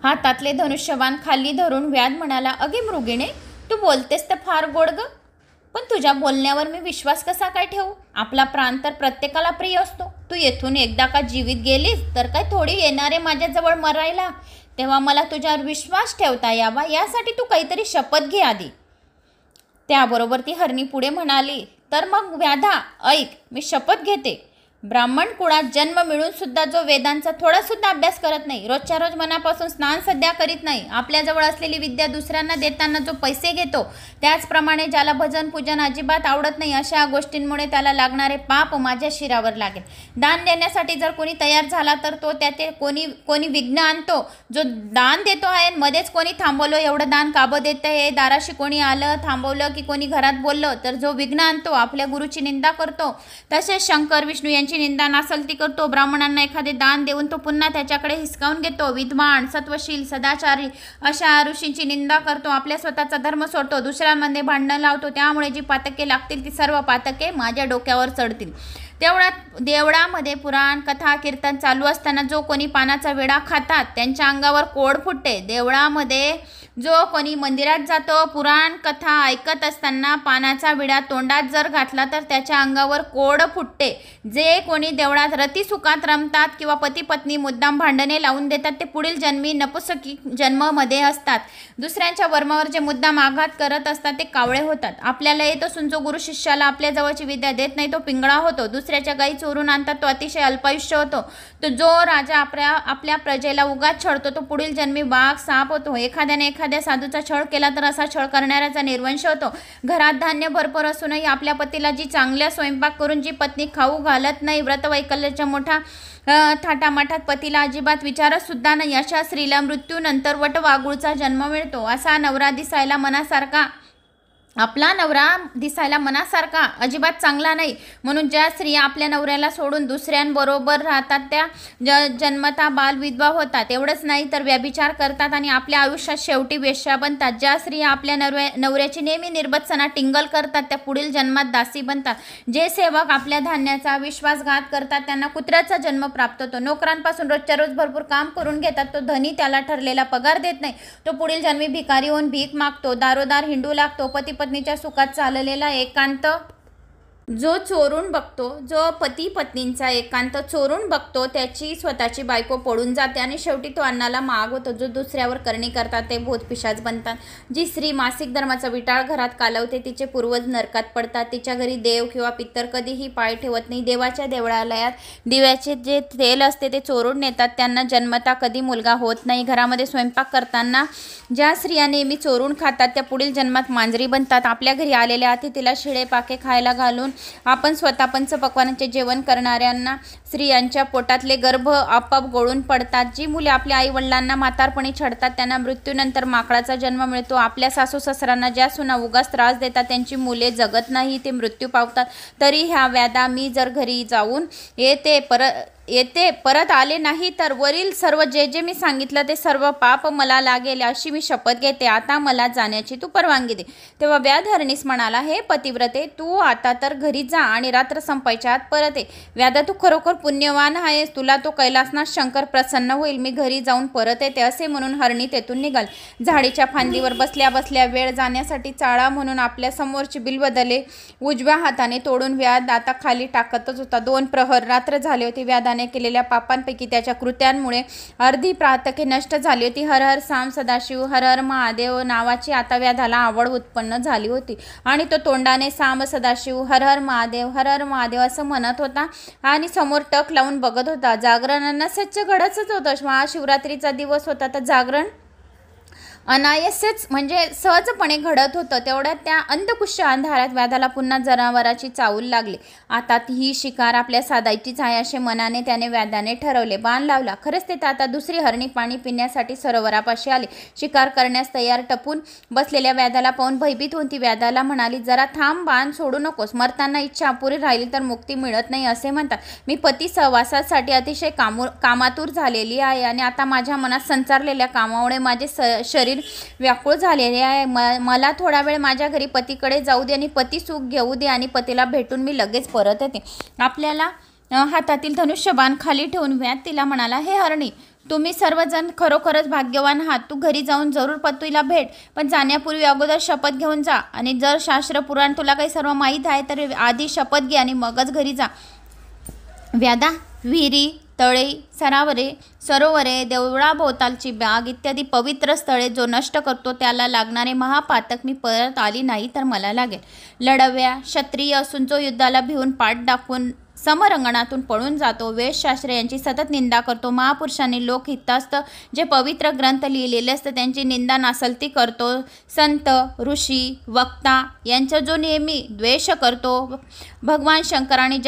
हातातले धनुष्यबाण खाली धरून व्याध म्हणाला, अगे मृगिणे, तू बोलतेस तर फार गोड ग, पण तुझ्या बोलण्यावर मी विश्वास कसा काय ठेवू? आपला प्राण तर प्रत्येकाला प्रिय असतो. तू येथून एकदा का जीवित गेलीस तर काय थोडी येणारे माझ्याजवळ मरायला, तेव्हा मला तुझ्यावर विश्वास ठेवता यावा यासाठी तू काहीतरी शपथ घे आधी. त्याबरोबर ती हरणी पुढे म्हणाली, तर मग व्याधा ऐक, मी शपथ घेते. ब्राह्मण कुळात जन्म मिळून सुद्धा जो वेदांचा थोडा सुद्धा अभ्यास करत नाही, रोजच्या रोज मनापासून स्नान सध्या करीत नाही, आपल्याजवळ असलेली विद्या दुसऱ्यांना देताना जो पैसे घेतो, त्याचप्रमाणे ज्याला भजन पूजन अजिबात आवडत नाही, अशा गोष्टींमुळे त्याला लागणारे पाप माझ्या शिरावर लागेल. दान देण्यासाठी जर कोणी तयार झाला तर तो त्याचे कोणी विघ्न आणतो. जो दान देतो आहे मध्येच कोणी थांबवलं, एवढं दान काबं देतं हे, दाराशी कोणी आलं थांबवलं की कोणी घरात बोललं तर जो विघ्न आणतो, आपल्या गुरुची निंदा करतो, तसेच शंकर विष्णू यांची निंदा नासलती करतो. ब्राह्मणांना एखादे दान देऊन तो पुन्हा त्याच्याकडे हिसकावून घेतो. विद्वान, सत्वशील, सदाचारी अशा ऋषींची निंदा करतो. आपल्या स्वतःचा धर्म सोडतो, दुसऱ्यांमध्ये भांडणं लावतो. त्यामुळे जी पातके लागतील ती सर्व पातके माझ्या डोक्यावर चढतील. तेवढ्यात देवळामध्ये पुराण कथा कीर्तन चालू असताना जो कोणी पानाचा विडा खातात त्यांच्या अंगावर कोड फुटते. देवळामध्ये जो कोणी मंदिरात जातो, पुराण कथा ऐकत असताना पानाचा विडा तोंडात जर घातला तर त्याच्या अंगावर कोड फुटते. जे कोणी देवळात रतिसुखात रमतात किंवा पती पत्नी मुद्दाम भांडणे लावून देतात ते पुढील जन्मी नपुसकी जन्मामध्ये असतात. दुसऱ्यांच्या वर्मावर जे मुद्दाम आघात करत असतात ते कावळे होतात. आपल्याला येत असून जो गुरु शिष्याला आपल्या जवळची विद्या देत नाही तो पिंगळा होतो. दुसऱ्याच्या गायी चोरून आणतात तो अतिशय अल्पायुष्य होतो. तो जो राजा आपल्या प्रजेला उगाच छळतो तो पुढील जन्मी वाघ साप होतो. एखाद्याने एखाद्या साधूचा छळ केला तर असा छळ करणाऱ्याचा निर्वंश होतो. घरात धान्य भरपूर असूनही आपल्या पतीला जी चांगल्या स्वयंपाक करून जी पत्नी खाऊ घालत नाही, व्रतवैकल्याच्या मोठा थाटामाठात पतीला अजिबात विचारत सुद्धा नाही, अशा स्त्रीला मृत्यूनंतर वटवाघूळचा जन्म मिळतो. असा नवरा दिसायला मनासारखा, आपला नवरा दिसायला मनासारखा अजिबात चांगला नाही, म्हणून ज्या स्त्रिया आपल्या नवऱ्याला सोडून दुसऱ्यांबरोबर राहतात त्या जन्मता बालविधवा होतात. एवढंच नाही तर व्यभिचार करतात आणि आपल्या आयुष्यात शेवटी वेश्या बनतात. ज्या स्त्रिया आपल्या नवऱ्याची नेहमी निर्बत्सना टिंगल करतात त्या पुढील जन्मात दासी बनतात. जे सेवक आपल्या धान्याचा विश्वासघात करतात त्यांना कुत्र्याचा जन्म प्राप्त होतो. नोकरांपासून रोजच्या रोज भरपूर काम करून घेतात, तो धनी त्याला ठरलेला पगार देत नाही, तो पुढील जन्मी भिकारी होऊन भीक मागतो, दारोदार हिंडू लागतो. पती पत्नीच्या सुखात चाललेला एकांत जो चोरून बघतो, जो पती पत्नींचा एकांत चोरून बघतो त्याची स्वतःची बायको पडून जाते आणि शेवटी तो अन्नाला माग होतो. जो दुसऱ्यावर करणी करतात ते भूतपिशाच बनतात. जी स्त्री मासिक धर्माचा विटाळ घरात कालवते तिचे पूर्वज नरकात पडतात. तिच्या घरी देव किंवा पितर कधीही पाय ठेवत नाही. देवाच्या देवळालयात दिव्याचे जे तेल असते ते चोरून नेतात, त्यांना जन्मता कधी मुलगा होत नाही. घरामध्ये स्वयंपाक करताना ज्या स्त्रिया नेहमी चोरून खातात त्या पुढील जन्मात मांजरी बनतात. आपल्या घरी आलेल्या अतिथीला शिळे पाके खायला घालून आपण स्वतः पंचपक्वानांचे जेवण करणाऱ्यांना स्त्रियांच्या पोटातले गर्भ आपोआप गळून पडतात. जी मुले आपल्या आई वडिलांना म्हातारपणी छळतात त्यांना मृत्यूनंतर माकडाचा जन्म मिळतो. आपल्या सासू सासऱ्यांना ज्या सुना उगाच त्रास देतात त्यांची मुले जगत नाही, ते मृत्यू पावतात. तरी ह्या व्याधा मी जर घरी जाऊन येते येते परत आले नाही तर वरील सर्व जे जे मी सांगितलं ते सर्व पाप मला लागेल अशी मी शपथ घेते. आता मला जाण्याची तू परवानगी दे. तेव्हा व्याध हरणीस म्हणाला, हे पतिव्रते, तू आता तर घरी जा आणि रात्र संपायच्या आत परत ये. व्याधा, तू खरोखर पुण्यवान आहेस, तुला तो कैलासनाथ शंकर प्रसन्न होईल. मी घरी जाऊन परत येते. असे म्हणून हरणी तेथून निघाल. झाडीच्या फांदीवर बसल्या बसल्या वेळ जाण्यासाठी चाळा म्हणून आपल्या समोरची बिल्वदले उजव्या हाताने तोडून व्याध आता खाली टाकतच होता. 2 प्रहर रात्र झाली होती. व्याधाने केलेल्या पापांपैकी त्याच्या कृत्यांमुळे अर्धी प्रातके नष्ट झाली होती. हर हर साम सदाशिव, हर हर महादेव नावाची आता व्याधाला आवड उत्पन्न झाली होती आणि तो तोंडाने साम सदाशिव, हर हर महादेव असं म्हणत होता आणि समोर टक लावून बघत होता. जागरणांना सच्च घडतच होतं. महाशिवरात्रीचा दिवस होता तर जागरण अनायासेच म्हणजे सहजपणे घडत होतं. तेवढ्यात त्या अंधकुश अंधारात व्याधाला पुन्हा जनावराची चावल लागली. आता ही शिकार आपल्या साधायचीच आहे असे मनाने त्याने व्याधाने ठरवले. बाण लावला. खरंच ते आता दुसरी हरणी पाणी पिण्यासाठी सरोवरापाशी आली. शिकार करण्यास तयार टपून बसलेल्या व्याधाला पाहून भयभीत होऊन ती व्याधाला म्हणाली, जरा थांब, बाण सोडू नकोस. मरताना इच्छा अपुरी राहिली तर मुक्ती मिळत नाही असे म्हणतात. मी पती सहवासासाठी अतिशय कामातूर झालेली आहे आणि आता माझ्या मनात संचारलेल्या कामामुळे माझे शरीर व्याकुळ झालेले आहे. मला थोडा वेळ माझ्या घरी पतीकडे जाऊ दे आणि पती सुख घेऊ दे आणि पतीला भेटून मी लगेच परत येते. आपल्याला हातातील धनुष्यबाण खाली ठेवून व्याध तिला म्हणाला, हे हरणी, तुम्ही सर्वजण खरोखरच भाग्यवान आहात. तू घरी जाऊन जरूर पतीला भेट, पण जाण्यापूर्वी अगोदर शपथ घेऊन जा आणि जर शास्त्र पुराण तुला काही सर्व माहीत आहे तर आधी शपथ घे आणि मगच घरी जा. व्याधा, विहिरी, तळे, सरोवरे, देवळाभोवतालची बाग इत्यादी पवित्र स्थळे जो नष्ट करतो त्याला लागणारे महापातक मी परत आली नाही तर मला लागेल. लढव्या क्षत्रिय असून जो युद्धाला भिवून पाठ दाखवून समरंगणातून पळून जातो, वेदशास्त्र यांची सतत निंदा करतो, महापुरुषांनी लोकहितास्त जे पवित्र ग्रंथ लिहिलेले असतं त्यांची निंदा नासलती करतो, संत, ऋषी, वक्ता यांचा जो नेहमी द्वेष करतो, भगवान शंकर आणि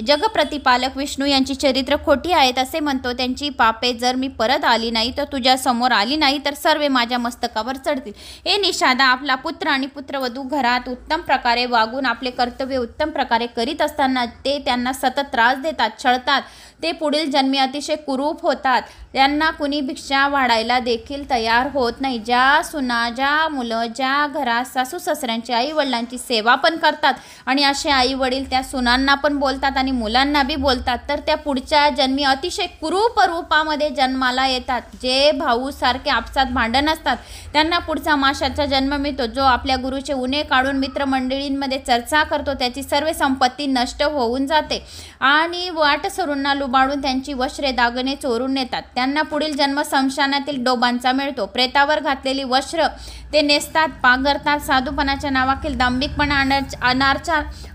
जगप्रतिपालक विष्णू यांची चरित्र खोटी आहेत असे म्हणतो, त्यांची पापे जर मी परत आली नाही तर तुझ्या समोर आली नाही तर सर्व माझ्या मस्तकावर चढतील. हे निषादा, आपला पुत्र आणि पुत्रवधू घरात उत्तम प्रकारे वागून आपले कर्तव्य उत्तम प्रकारे करीत असताना ते त्यांना सतत त्रास देतात, छळतात. ते पुढील जन्मी अतिशय कुरूप होतात. त्यांना कुणी भिक्षा वाढायला देखील तयार होत नाही. ज्या सुना, ज्या मुलं, ज्या घरात सासू सासऱ्यांची, आई वडिलांची सेवा पण करतात आणि असे आई वडील त्या सुनांना पण बोलतात आणि मुलांना बी बोलतात तर त्या पुढच्या जन्मी अतिशय कुरूप रूपामध्ये जन्माला येतात. जे भाऊ सारखे आपसात भांडण असतात त्यांना पुढचा माशाचा जन्म मिळतो. जो आपल्या गुरुचे उणे काढून मित्रमंडळींमध्ये चर्चा करतो त्याची सर्व संपत्ती नष्ट होऊन जाते आणि वाटसरूंना लुबाडून त्यांची वस्त्रे दागिने चोरून नेतात. त्यांना पुढील जन्म स्मशानातील डोबांचा मिळतो. प्रेतावर घातलेली वस्त्र ते नेसतात, पांघरतात. साधूपणाच्या नावाखाली दांभिकपणा,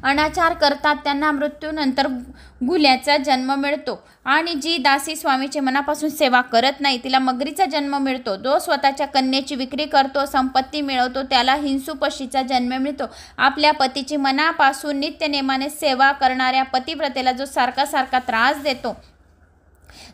अनाचार करतात. त्यांना मृत्यूनंतर गुल्याचा जन्म मिळतो आणि जी दासी स्वामीचे मनापासून सेवा करत नाही तिला मगरीचा जन्म मिळतो. जो स्वतःच्या कन्येची विक्री करतो, संपत्ती मिळवतो त्याला हिंसूपशीचा जन्म मिळतो. आपल्या पतीची मनापासून नित्यनेमाने सेवा करणाऱ्या पतिव्रतेला जो सारखा त्रास देतो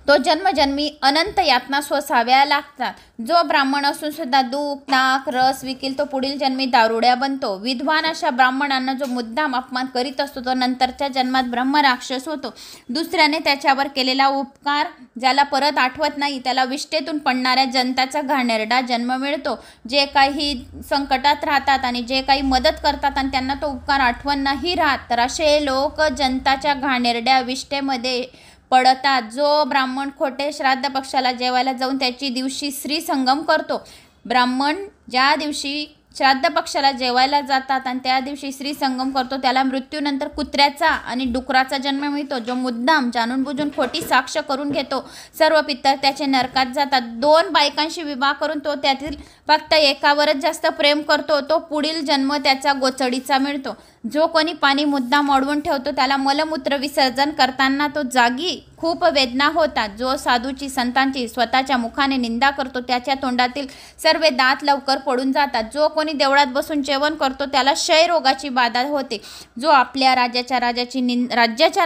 तो जन्मजन्मी अनंत यातना सोसाव्या लागतात. जो ब्राह्मण असून सुद्धा दूध, ताक, रस विकील तो पुढील जन्मी दारुड्या बनतो. विद्वान अशा ब्राह्मणांना जो मुद्दाम अपमान करीत असतो तो नंतरच्या जन्मात ब्रह्मराक्षस होतो. दुसऱ्याने त्याच्यावर केलेला उपकार ज्याला परत आठवत नाही त्याला विष्ठेतून पडणाऱ्या जनताचा घाणेरडा जन्म मिळतो. जे काही संकटात राहतात आणि जे काही मदत करतात आणि त्यांना तो उपकार आठवण नाही राहत तर असे लोक जनताच्या घाणेरड्या विष्ठेमध्ये पडतात. जो ब्राह्मण खोटे श्राद्ध पक्षाला जेवायला जाऊन त्याची दिवशी स्त्री संगम करतो, ब्राह्मण ज्या दिवशी श्राद्ध पक्षाला जेवायला जातात आणि त्या दिवशी स्त्री संगम करतो त्याला मृत्यूनंतर कुत्र्याचा आणि डुकराचा जन्म मिळतो. जो मुद्दाम जाणून बुजून खोटी साक्ष करून घेतो सर्व पितर त्याचे नरकात जातात. 2 बायकांशी विवाह करून तो त्यातील फक्त एकावरच जास्त प्रेम करतो तो पुढील जन्म त्याचा गोचडीचा मिळतो. जो कोणी पाणी मुद्दाम अडवून ठेवतो त्याला मलमूत्र विसर्जन करताना तो जागी खूप वेदना होतात. जो साधूची, संतांची स्वतःच्या मुखाने निंदा करतो त्याच्या तोंडातील सर्व दात लवकर पडून जातात. जो कोणी देवळात बसून जेवण करतो त्याला क्षयरोगाची बाधा होते. जो आपल्या राज्याच्या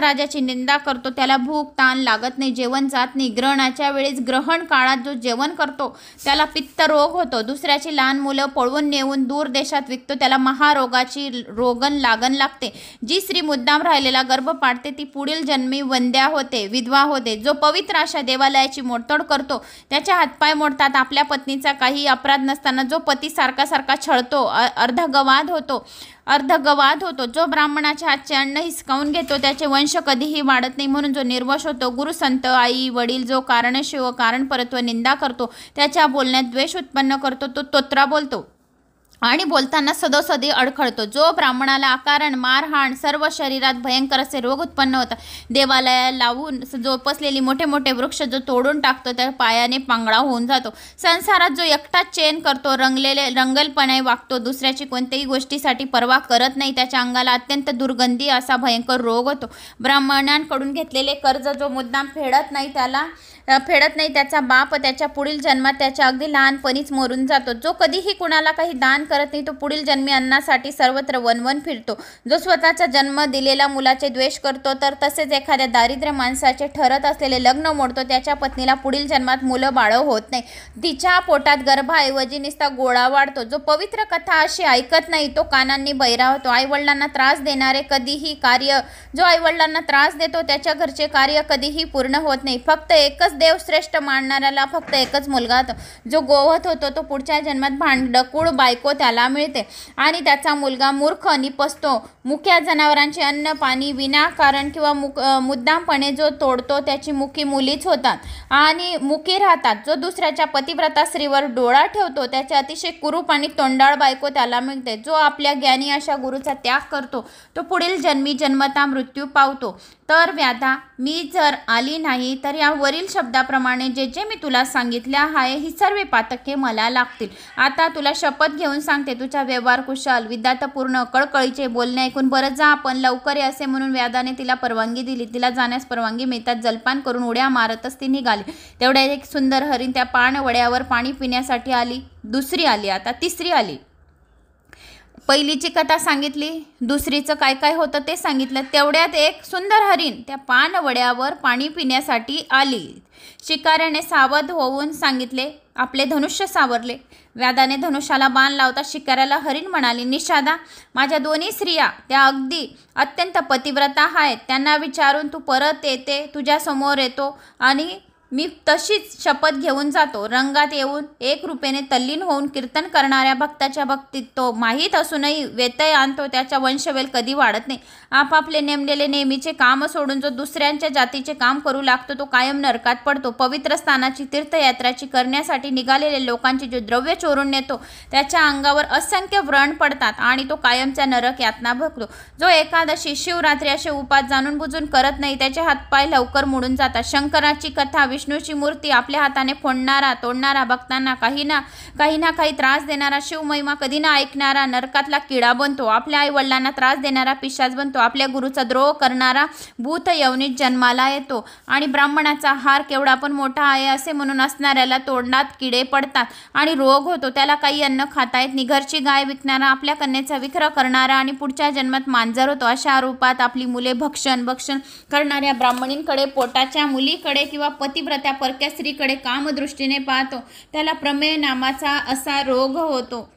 राजाची निंदा करतो त्याला भूक ताण लागत नाही, जेवण जात नाही. ग्रहणाच्या वेळेस ग्रहण काळात जो जेवण करतो त्याला पित्त रोग होतो. दुसऱ्याची लहान मुलं पळवून नेऊन दूर देशात विकतो त्याला महारोगाची रोगण लागण लागते. जी स्त्री मुद्दाम राहिलेला गर्भ पाडते ती पुढील जन्मी वंद्या होते, विधवा होते. जो पवित्र अशा देवालयाची मोडतोड करतो त्याचे हातपाय मोडतात. आपल्या पत्नीचा काही अपराध नसताना जो पती सारखा छळतो अर्धगवाद होतो. जो ब्राह्मणाच्या हातचे अन्न हिसकावून घेतो त्याचे वंश कधीही वाढत नाही. म्हणून जो निर्वंश होतो, गुरु संत आई वडील जो कारणशिव कारणपरत्व निंदा करतो त्याच्या बोलण्यात द्वेष उत्पन्न करतो तो तोत्रा बोलतो आणि बोलताना सदोसदी अडखळतो. जो ब्राह्मणाला अकारण मारहाण सर्व शरीरात भयंकर असे रोग उत्पन्न होतात. देवालयाला लावून जोपासलेली मोठे मोठे वृक्ष जो तोडून टाकतो त्या पायाने पांगळा होऊन जातो. संसारात जो एकटाच चैन करतो, रंगलपणे वागतो, दुसऱ्याची कोणत्याही गोष्टीसाठी पर्वा करत नाही, त्याच्या अंगाला अत्यंत दुर्गंधी असा भयंकर रोग होतो. ब्राह्मणांकडून घेतलेले कर्ज जो मुद्दाम फेडत नाही त्याचा बाप त्याच्या पुढील जन्मात त्याच्या अगदी लहानपणीच मरून जातो. जो कधीही कुणाला काही दान करत नाही तो पुढील जन्मी अन्नासाठी सर्वत्र वनवन फिरतो. जो स्वतःचा जन्म दिलेल्या मुलाचे द्वेष करतो तर तसेच एखाद्या दारिद्र्य माणसाचे ठरत असलेले लग्न मोडतो त्याच्या पत्नीला पुढील जन्मात मुलं बाळ होत नाही. तिच्या पोटात गर्भाऐवजी नुसता गोळा वाढतो. जो पवित्र कथा अशी ऐकत नाही तो कानांनी बहिरा होतो. आईवडिलांना त्रास देणारे कधीही कार्य जो आईवडिलांना त्रास देतो त्याच्या घरचे कार्य कधीही पूर्ण होत नाही. फक्त एकच देव श्रेष्ठ मानणाऱ्याला फक्त एकच मुलगा होतो. जो गोवत होतो तो पुढच्या जन्मात भांडकुळ बायको त्याला मिळते आणि त्याचा मुलगा मूर्ख निपसतो. मुख्या जनावरांचे अन्न पाणी विनाकारण किंवा मुद्दामपणे जो तोडतो त्याची मुखी मुलीच होतात आणि मुखी राहतात. जो दुसऱ्याच्या पतिव्रता स्त्रीवर डोळा ठेवतो त्याचे अतिशय कुरूप आणि तोंडाळ बायको त्याला मिळते. जो आपल्या ज्ञानी अशा गुरुचा त्याग करतो तो पुढील जन्मी जन्मता मृत्यू पावतो. तर व्याधा मी जर आली नाही तर या वरील शब्दाप्रमाणे जे मी तुला सांगितले आहे ही सर्व पातके मला लागतील. आता तुला शपथ घेऊन सांगते तुझा व्यवहार कुशल विद्यार्थपूर्ण कळकळीचे बोलणे ऐकून बरं जा आपण लवकर ये असे म्हणून व्याधाने तिला परवानगी दिली. तिला जाण्यास परवानगी मिळतात जलपान करून उड्या मारतच ती निघाली. तेवढ्या एक सुंदर हरिण त्या पाणवड्यावर पाणी पिण्यासाठी आली. दुसरी आली, आता तिसरी आली. पहिलीची कथा सांगितली, दुसरीचं काय काय होतं ते सांगितलं. तेवढ्यात एक सुंदर हरिण त्या पाणवड्यावर पाणी पिण्यासाठी आली. शिकाऱ्याने सावध होऊन सांगितले, आपले धनुष्य सावरले. व्याधाने धनुष्याला बाण लावता शिकाऱ्याला हरिण म्हणाली, निषादा माझ्या दोन्ही स्त्रिया त्या अत्यंत पतिव्रता आहेत. त्यांना विचारून तू परत येते, तुझ्या समोर येतो आणि मी तशीच शपथ घेऊन जातो. रंगात येऊन एक रूपेने तल्लीन होऊन कीर्तन करणाऱ्या भक्ताच्या भक्तीत तो माहीत असूनही व्यत्यय आणतो. त्याच्या वंशवेल कधी वाढत नाही. आपापले नेमलेले नेहमीचे काम सोडून जो दुसऱ्यांच्या जातीचे काम करू लागतो तो कायम नरकात पडतो. पवित्र स्थानाची तीर्थयात्राची करण्यासाठी निघालेले लोकांची जो द्रव्य चोरून नेतो त्याच्या अंगावर असंख्य व्रण पडतात आणि तो कायमच्या नरक यातना भोगतो. जो एकादशी शिवरात्री असे उपास जाणून बुजून करत नाही त्याचे हातपाय लवकर मोडून जातात. शंकराची कथा विष्णूची मूर्ती आपल्या हाताने फोडणारा तोडणारा भक्तांना काही ना काही त्रास देणारा शिवमहिमा कधी ना ऐकणारा नरकातला किडा बनतो. आपल्या आई वडिलांना त्रास देणारा पिशाच बनतो. आपल्या गुरुचा द्रोह करणारा भूत यवनीत जन्माला येतो आणि ब्राह्मणाचा हार केवढा पण मोठा आहे असे म्हणून असणाऱ्याला तोंडात किडे पडतात आणि रोग होतो. त्याला काही अन्न खाता येत नाही. घरची गाय विकणारा आपल्या कन्येचा विक्रय करणारा आणि पुढच्या जन्मात मांजर होतो. अशा रूपात आपली मुले भक्षण करणाऱ्या ब्राह्मणींकडे पोटाच्या मुलीकडे किंवा पतिव्रत्या परक्या स्त्रीकडे कामदृष्टीने पाहतो त्याला प्रमेय नामाचा असा रोग होतो.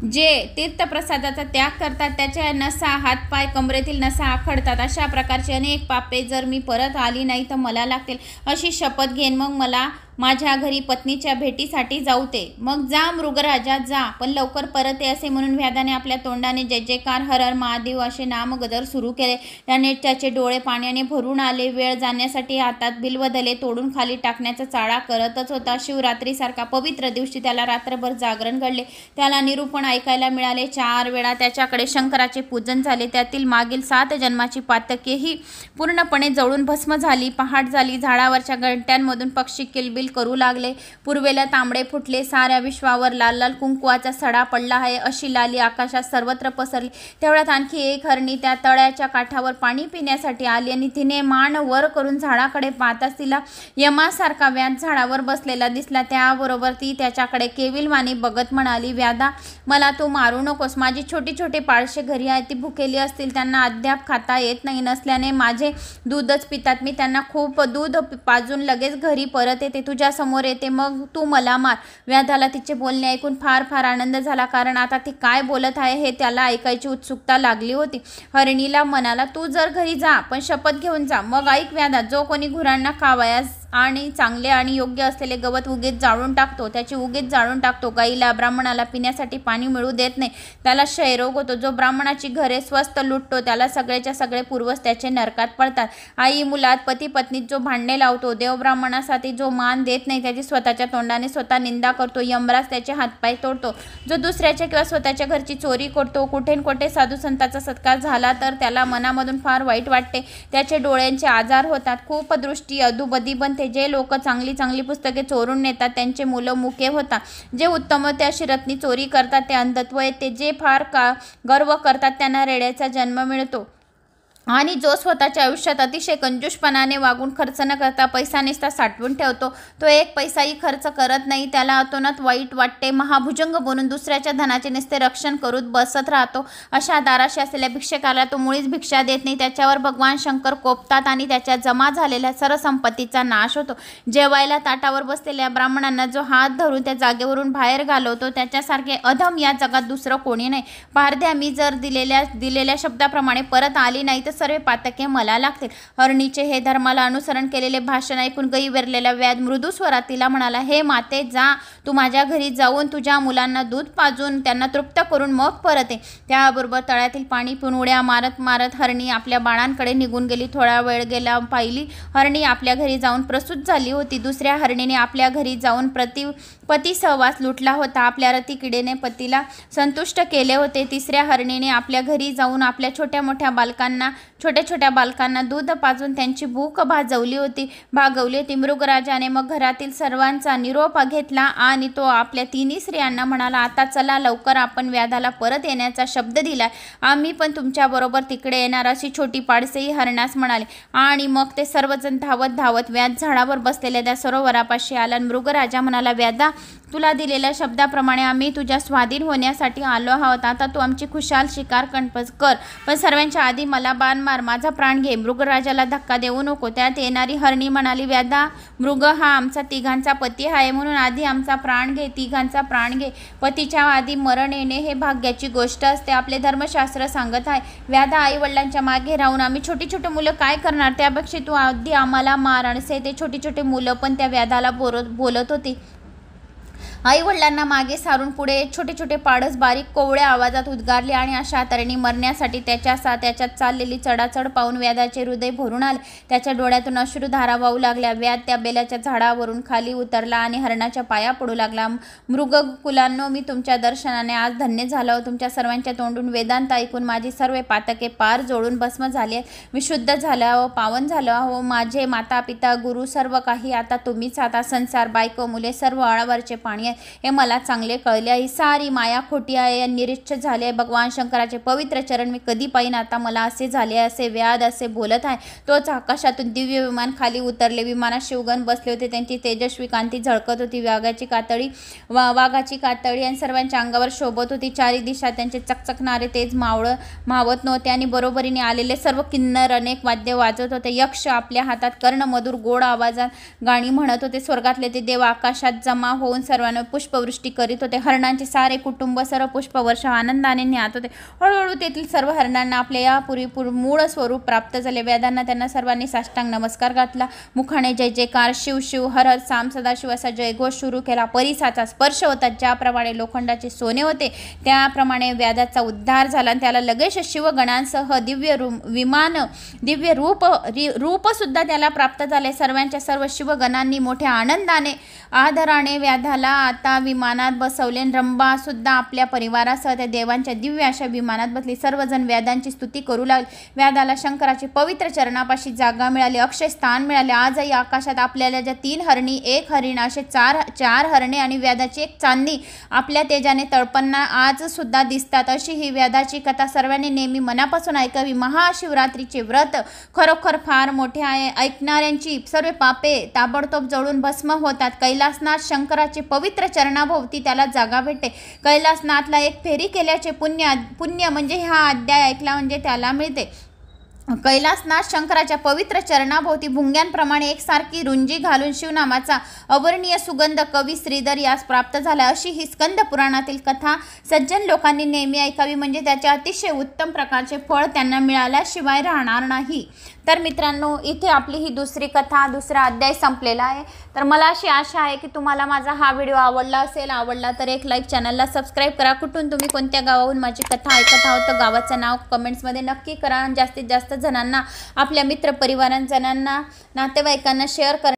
जे तीर्थप्रसादाचा त्याग करतात त्याच्या नसा हातपाय कमरेतील नसा आखडतात. अशा प्रकारचे अनेक पापे जर मी परत आली नाही तर मला लागतील अशी शपथ घेईन. मग मला माझ्या घरी पत्नीच्या भेटीसाठी जाऊ दे. मग जा मृगराजा जा, पण लवकर परत ये असे म्हणून व्याधाने आपल्या तोंडाने जय जयकार हर हर महादेव असे नामगदर सुरू केले. त्याने त्याचे डोळे पाण्याने भरून आले. वेळ जाण्यासाठी हातात बिल्वदले तोडून खाली टाकण्याचा चाळा करतच होता. शिवरात्रीसारखा पवित्र दिवशी त्याला रात्रभर जागरण घडले. त्याला निरूपण ऐकायला मिळाले. 4 वेळा त्याच्याकडे शंकराचे पूजन झाले. त्यातील मागील 7 जन्माची पातकेही पूर्णपणे जळून भस्म झाली. पहाट झाली. झाडावरच्या घंट्यांमधून पक्षी किलबिल करू लागले. पूर्वेला तांबडे फुटले, साऱ्या विश्वावर लाल लाल कुंकवाचा सडा पडला आहे अशी लाली आकाशात सर्वत्र पसरली. तेवढ्यात आणखी एक हरणी त्या तळ्याच्या काठावर पाणी पिण्यासाठी आली आणि तिने मान वर करून झाडाकडे पाहताच तिला यमासारखा व्याध झाडावर बसलेला दिसला. त्याबरोबर ती त्याच्याकडे केविलवाणी बघत म्हणाली, व्याधा, मला तू मारू नकोस. माझी छोटी छोटी पाळशे घरी आहेत, ती भुकेली असतील, त्यांना अद्याप खाता येत नाही. नसल्याने माझे दूधच पितात. मी त्यांना खूप दूध पाजून लगेच घरी परत येते, तुझ्या समोर येते, मग तू मला मार. व्याधाला तिचे बोलणे ऐकून फार फार आनंद झाला, कारण आता ती काय बोलत आहे हे त्याला ऐकायची उत्सुकता लागली होती. हरणीला म्हणाला, तू जर घरी जा, पण शपथ घेऊन जा. मग ऐक व्याधा, जो कोणी गुरांना खावयास आणि चांगले आणि योग्य असलेले गवत उगीच जाळून टाकतो, त्याची उगीच जाळून टाकतो, गाईला ब्राह्मणाला पिण्यासाठी पाणी मिळू देत नाही, त्याला क्षयरोग होतो, जो ब्राह्मणाची घरे स्वस्त लुटतो, त्याला सगळेच्या सगळे पूर्वज त्याचे नरकात पडतात, आई मुलात पती पत्नीत जो भांडणे लावतो, देव ब्राह्मणासाठी जो मान देत नाही, त्याची स्वतःच्या तोंडाने स्वतः निंदा करतो, यमराज त्याचे हातपाय तोडतो, जो दुसऱ्याच्या किंवा स्वतःच्या घरची चोरी करतो, कुठे कोठे साधू संतांचा सत्कार झाला तर त्याला मनामधून फार वाईट वाटते, त्याचे डोळ्यांचे आजार होतात, खूप दृष्टी अधुबधी बनते, जे लोक चांगली चांगली पुस्तके चोरून नेतात त्यांचे मुलं मुके होतात, जे उत्तम त्या शिरत्नी चोरी करतात ते अंधत्व येते, जे फार गर्व करतात त्यांना रेड्याचा जन्म मिळतो, आणि जो स्वतःच्या आयुष्यात अतिशय कंजूषपणाने वागून खर्च न करता पैसा निस्ता साठवून ठेवतो, तो एक पैसाही खर्च करत नाही, त्याला अतोनात वाईट वाटते, महाभुजंग बनून दुसऱ्याच्या धनाचे निस्ते रक्षण करून बसत राहतो, अशा दाराशी असलेल्या भिक्षकाला तो मुळीच भिक्षा देत नाही, त्याच्यावर भगवान शंकर कोपतात आणि त्याच्या जमा झालेल्या सर्व संपत्तीचा नाश होतो. जेवायला ताटावर बसलेल्या ब्राह्मणांना जो हात धरून त्या जागेवरून बाहेर घालवतो, त्याच्यासारखे अधम या जगात दुसरं कोणी नाही. पारध्या, मी जर दिलेल्या शब्दाप्रमाणे परत आली नाही तर सर्व पातके मला लागतील. हरणीचे हे धर्माला अनुसरण केलेले भाषण ऐकून गैरलेला व्याध मृदू स्वरात तिला म्हणाला, हे माते, जा, तू माझ्या घरी जाऊन तुझ्या मुलांना दूध पाजून त्यांना तृप्त करून मग परत ये. त्याबरोबर तळ्यातील पाणी पिऊन उड्या मारत मारत हरणी आपल्या बाळांकडे निघून गेली. थोडा वेळ गेला, पाहिली हरणी आपल्या घरी जाऊन प्रसूत झाली होती. दुसऱ्या हरणीने आपल्या घरी जाऊन पती सहवास लुटला होता, आपल्या रतिकिडेने पतीला संतुष्ट केले होते. तिसऱ्या हरणीने आपल्या घरी जाऊन आपल्या छोट्या छोट्या बालकांना दूध पाजून त्यांची भूक भागवली होती. मृगराजाने मग घरातील सर्वांचा निरोप घेतला आणि तो आपल्या तिन्ही स्त्रियांना म्हणाला, आता चला लवकर, आपण व्याधाला परत येण्याचा शब्द दिलाय, आम्ही पण तुमच्या बरोबर तिकडे येणार. अशी छोटी पाडसेही हरणास म्हणाले आणि मग ते सर्वजण धावत व्याध झाडावर बसलेल्या त्या सरोवरापाशी आला. मृगराजा म्हणाला, व्याधा, तुला दिलेल्या शब्दाप्रमाणे आम्ही तुझ्या स्वाधीन होण्यासाठी आलो आहोत, आता तू आमची खुशाल शिकार कर, पण सर्वांच्या आधी मला बाण मार, माझा प्राण घे. मृगराजाला धक्का देऊ नको. त्यात येणारी हरणी म्हणाली, व्याधा, मृग हा आमचा तिघांचा पती आहे, म्हणून आधी आमचा प्राण घे, तिघांचा प्राण घे. पतीच्या आधी मरण येणे हे भाग्याची गोष्ट असते, आपले धर्मशास्त्र सांगत आहे. व्याधा, आई वडिलांच्या मागे राहून आम्ही छोटी छोटी मुलं काय करणार, त्यापेक्षा तू आधी आम्हाला मार. आणि ते छोटी छोटी मुलं पण त्या व्याधाला बोलत होती. आई वडिलांना मागे सारून पुढे छोटे छोटे पाडस बारीक कोवळ्या आवाजात उद्गारले आणि अशा तऱ्हेने मरण्यासाठी त्याच्यात चाललेली चढाचढ पाहून व्याधाचे हृदय भरून आले. त्याच्या डोळ्यातून अश्रुधारा वाहू लागल्या. व्याध त्या बेलाच्या झाडावरून खाली उतरला आणि हरणाच्या पाया पडू लागला. मृगकुलांनो, मी तुमच्या दर्शनाने आज धन्य झालो. तुमच्या सर्वांच्या तोंडून वेदांत ऐकून माझी सर्व पातके पार जोडून भस्म झाले, विशुद्ध झालं, पावन झालं हो. माझे माता पिता गुरु सर्व काही आता तुम्हीच. आता संसार, बायको, मुले सर्व आळावरचे पाणी हे मला चांगले कळले आहे. सारी माया खोटी आहे, निरीच्छ झाले. भगवान शंकराचे पवित्र चरण मी कधी पाहिन, आता मला असे झाले. असे व्याध असे बोलत आहे. तोच आकाशातून दिव्य विमान खाली उतरले. विमानात शिवगण बसले होते, त्यांची तेजस्वी कांती झळकत होती. वाघाची कातळी आणि सर्वांच्या अंगावर शोभत होती. चारी दिशा त्यांचे चकचकणारे तेज मावत नव्हते आणि बरोबरीने आलेले सर्व किन्नर अनेक वाद्य वाजवत होते. यक्ष आपल्या हातात कर्णमधुर गोड आवाजात गाणी म्हणत होते. स्वर्गातले ते देव आकाशात जमा होऊन सर्वांना पुष्पवृष्टी करीत होते. हरणांचे सारे कुटुंब सर्व पुष्पवर्ष आनंदाने न्याहात होते. हळूहळू तेथील सर्व हरणांना आपले यापूर्वी मूळ स्वरूप प्राप्त झाले. व्याधांना त्यांना सर्वांनी साष्टांग नमस्कार घातला. मुखाने जय जयकार, शिव शिव, हर हर, साम सदाशिव असा जयघोष सुरू केला. परिसाचा स्पर्श होता. ज्याप्रमाणे लोखंडाचे सोने होते त्याप्रमाणे व्याधाचा उद्धार झाला. त्याला लगेच शिवगणांसह दिव्य रूप सुद्धा त्याला प्राप्त झाले. सर्वांच्या सर्व शिवगणांनी मोठ्या आनंदाने आदराने व्याधाला आता विमानात बसवले. रंभा सुद्धा आपल्या परिवारासह त्या देवांच्या दिव्य अशा विमानात बसली. सर्वजण वेदांची स्तुती करू लागले. वेदाला शंकराची पवित्र चरणापाशी जागा मिळाली, अक्षय स्थान मिळाले. आजही आकाशात आपल्याला ज्या 3 हरणी, 1 हरिण असे चार हरणे आणि वेदाची 1 चांदणी आपल्या तेजाने तळपणा आज सुद्धा दिसतात. अशी ही वेदाची कथा सर्वांनी नेहमी मनापासून ऐकावी. महाशिवरात्रीचे व्रत खरोखर फार मोठे आहे. ऐकणाऱ्यांची सर्व पापे ताबडतोब जळून भस्म होतात. कैलासनाथ शंकराचे पवित्र चरणाभोवती त्याला जागा भेटते. कैलासनाथला एक फेरी केल्याचे पुण्य म्हणजे हा अध्याय ऐकला म्हणजे त्याला मिळते. कैलासनाथ शंकराच्या पवित्र चरणाभोवती भुंग्यांप्रमाणे एकसारखी रुंजी घालून शिवनामाचा अवर्णीय सुगंध कवी श्रीधर यास प्राप्त झाला. अशी ही स्कंद पुराणातील कथा सज्जन लोकांनी नेहमी ऐकावी म्हणजे त्याचे अतिशय उत्तम प्रकारचे फळ त्यांना मिळाल्याशिवाय राहणार नाही. तर मित्रांनो, इथे आपली ही दुसरी कथा, दुसरा अध्याय संपलेला आहे. तर मला अशी आशा आहे की तुम्हाला माझा हा व्हिडिओ आवडला असेल. आवडला तर एक लाईक, चॅनलला सबस्क्राईब करा. कुठून तुम्ही कोणत्या गावाहून माझी कथा ऐकत आहोत तर गावाचं नाव कमेंट्समध्ये नक्की करा. जास्तीत जास्त जणांना, आपल्या मित्रपरिवारांजणांना, नातेवाईकांना शेअर करा.